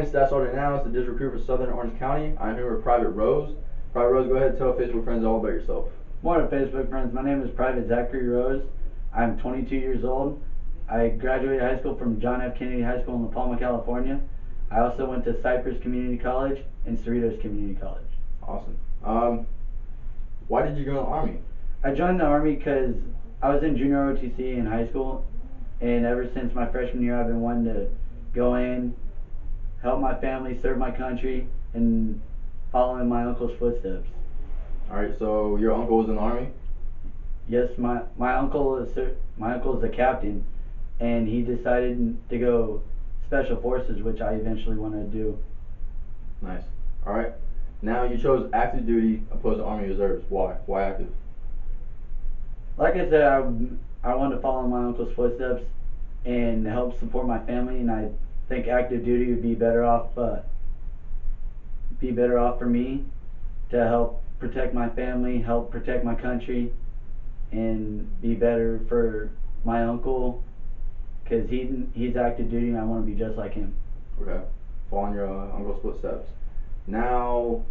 again, Staff Sergeant Nanos, the district recruiter for Southern Orange County. I'm here with Private Rose. Private Rose, go ahead and tell Facebook friends all about yourself. Morning, Facebook friends. My name is Private Zachary Rose. I'm 22 years old. I graduated high school from John F. Kennedy High School in La Palma, California. I also went to Cypress Community College and Cerritos Community College. Awesome. Why did you join the Army? I joined the Army because I was in junior OTC in high school, and ever since my freshman year I've been wanting to go in, help my family, serve my country, and follow in my uncle's footsteps. Alright, so your uncle was in the Army? Yes, my uncle is a captain, and he decided to go Special Forces, which I eventually wanted to do. Nice. Alright. Now you chose active duty opposed to Army Reserves. Why? Why active? Like I said, I wanted to follow in my uncle's footsteps and help support my family, and I think active duty would be better off for me to help protect my family, help protect my country, and be better for my uncle, because he's active duty and I want to be just like him. Okay. Following your uncle's footsteps. Now,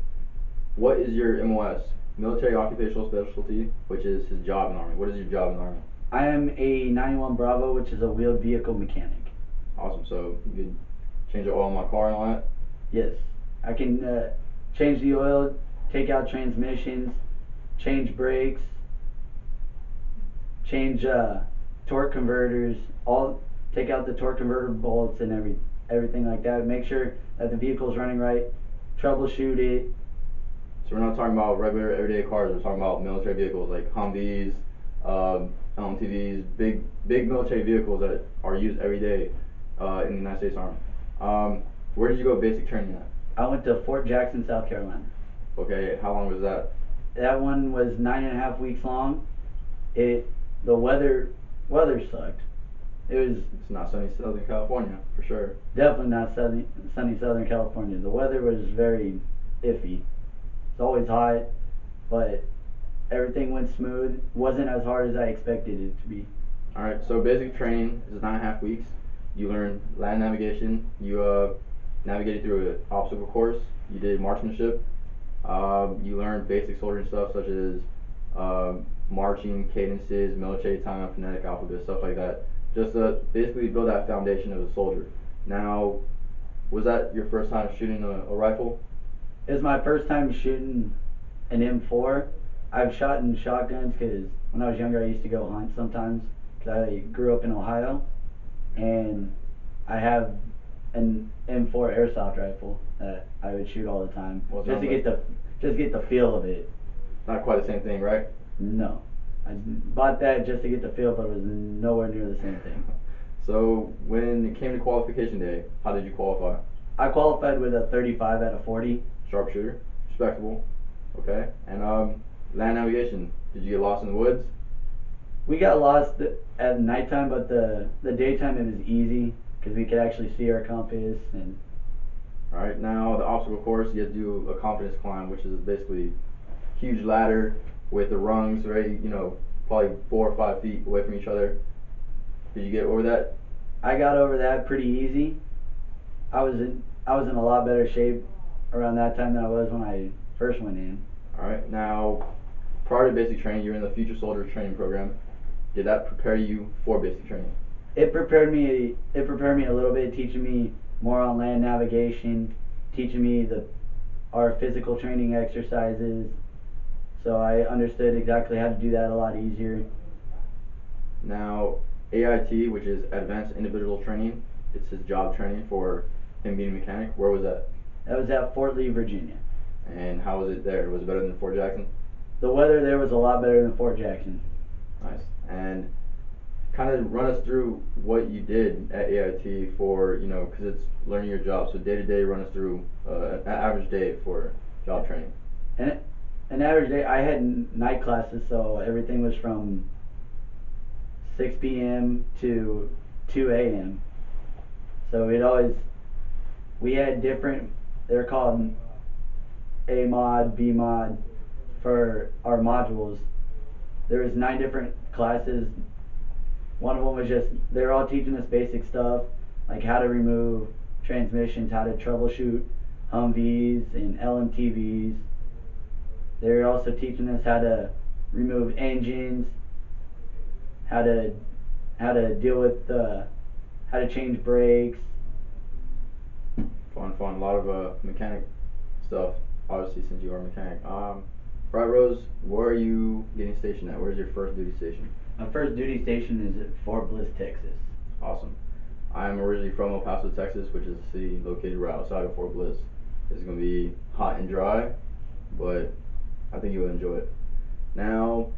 what is your MOS? Military Occupational Specialty, which is his job in the Army. What is your job in the Army? I am a 91 Bravo, which is a wheeled vehicle mechanic. Awesome. So you could change the oil in my car and all that? Yes. I can change the oil, take out transmissions, change brakes, change torque converters, take out the torque converter bolts and everything like that. Make sure that the vehicle's running right, troubleshoot it. So we're not talking about regular everyday cars, we're talking about military vehicles like Humvees, LMTVs, big military vehicles that are used every day in the United States Army. Where did you go basic training at? I went to Fort Jackson, South Carolina. Okay, how long was that? That one was 9.5 weeks long. The weather sucked. It's not sunny Southern California, for sure. Definitely not sunny Southern California. The weather was very iffy. It's always hot, but everything went smooth. Wasn't as hard as I expected it to be. Alright, so basic training is 9.5 weeks. You learn land navigation. You navigated through an obstacle course. You did marksmanship. You learned basic soldiering stuff such as marching, cadences, military time, phonetic alphabet, stuff like that. Just to basically build that foundation of a soldier. Now, was that your first time shooting a rifle? It was my first time shooting an M4. I've shot in shotguns because when I was younger I used to go hunt sometimes, because I grew up in Ohio, and I have an M4 airsoft rifle that I would shoot all the time, just to get the feel of it. Not quite the same thing, right? No, I bought that just to get the feel, but it was nowhere near the same thing. So when it came to qualification day, how did you qualify? I qualified with a 35 out of 40. Sharpshooter, respectable. Okay, and land navigation. Did you get lost in the woods? We got lost at nighttime, but the daytime it was easy because we could actually see our compass. And alright, now the obstacle course, you have to do a confidence climb, which is basically a huge ladder with the rungs, right? You know, probably 4 or 5 feet away from each other. Did you get over that? I got over that pretty easy. I was in a lot better shape around that time than I was when I first went in. Alright, now prior to basic training, you were in the Future Soldier Training Program. Did that prepare you for basic training? It prepared me a little bit, teaching me more on land navigation, teaching me our physical training exercises, so I understood exactly how to do that a lot easier. Now, AIT, which is Advanced Individual Training, it's his job training for him being a mechanic. Where was that? That was at Fort Lee, Virginia. And how was it there? Was it better than Fort Jackson? The weather there was a lot better than Fort Jackson. Nice. And kind of run us through what you did at AIT for, because it's learning your job. So day to day, run us through an average day for job training. And an average day, I had night classes, so everything was from 6 p.m. to 2 a.m. So we had different, they're called A mod, B mod for our modules. There was 9 different classes. One of them was just, they're all teaching us basic stuff, like how to remove transmissions, how to troubleshoot Humvees and LMTVs. They're also teaching us how to remove engines, how to deal with how to change brakes. Fun. A lot of mechanic stuff. Obviously, since you are a mechanic. Private Rose, where are you getting stationed at? Where's your first duty station? My first duty station is at Fort Bliss, Texas. Awesome. I'm originally from El Paso, Texas, which is a city located right outside of Fort Bliss. It's going to be hot and dry, but I think you'll enjoy it. Now,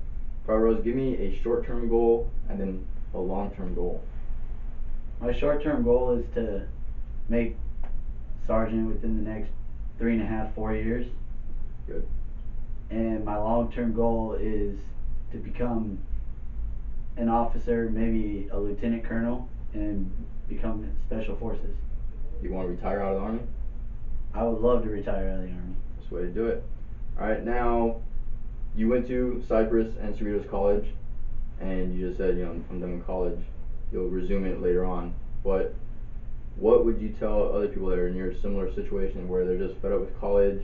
Private Rose, give me a short-term goal and then a long-term goal. My short-term goal is to make sergeant within the next 3.5, 4 years. Good. And my long-term goal is to become an officer, maybe a lieutenant colonel, and become special forces. You want to retire out of the Army? I would love to retire out of the Army. That's the way to do it. Alright, now, you went to Cypress and Cerritos College, and you just said, I'm done with college. You'll resume it later on. But what would you tell other people that are in your similar situation where they're just fed up with college,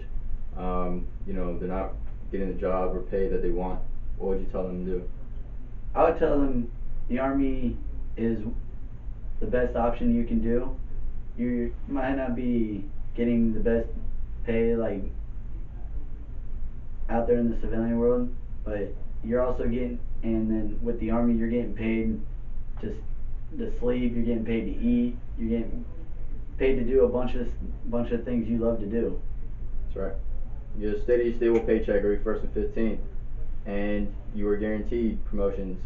they're not getting the job or pay that they want? What would you tell them to do? I would tell them the Army is the best option you can do. You might not be getting the best pay like out there in the civilian world, but you're also getting, and then with the Army you're getting paid to sleep, you're getting paid to eat, you're getting paid to do a bunch of things you love to do. That's right. You get a steady, stable paycheck every 1st and 15th, and you are guaranteed promotions,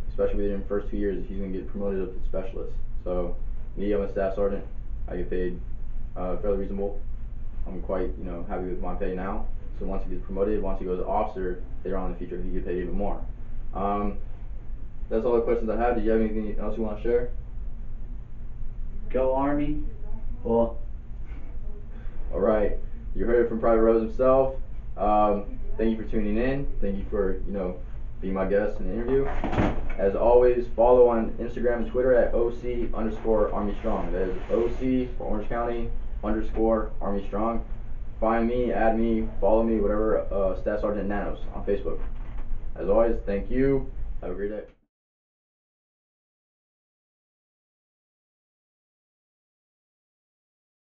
especially within the first 2 years if he's going to get promoted up to specialist. So, me, I'm a staff sergeant. I get paid fairly reasonable. I'm quite, happy with my pay now. So once he gets promoted, once he goes to officer, later on in the future, he get paid even more. That's all the questions I have. Did you have anything else you want to share? Go Army. Well. All right. You heard it from Private Rose himself. Thank you for tuning in. Thank you for, being my guest in the interview. As always, follow on Instagram and Twitter at OC_Army Strong. That is OC for Orange County _Army Strong. Find me, add me, follow me, whatever, Staff Sergeant Nanos on Facebook. As always, thank you. Have a great day.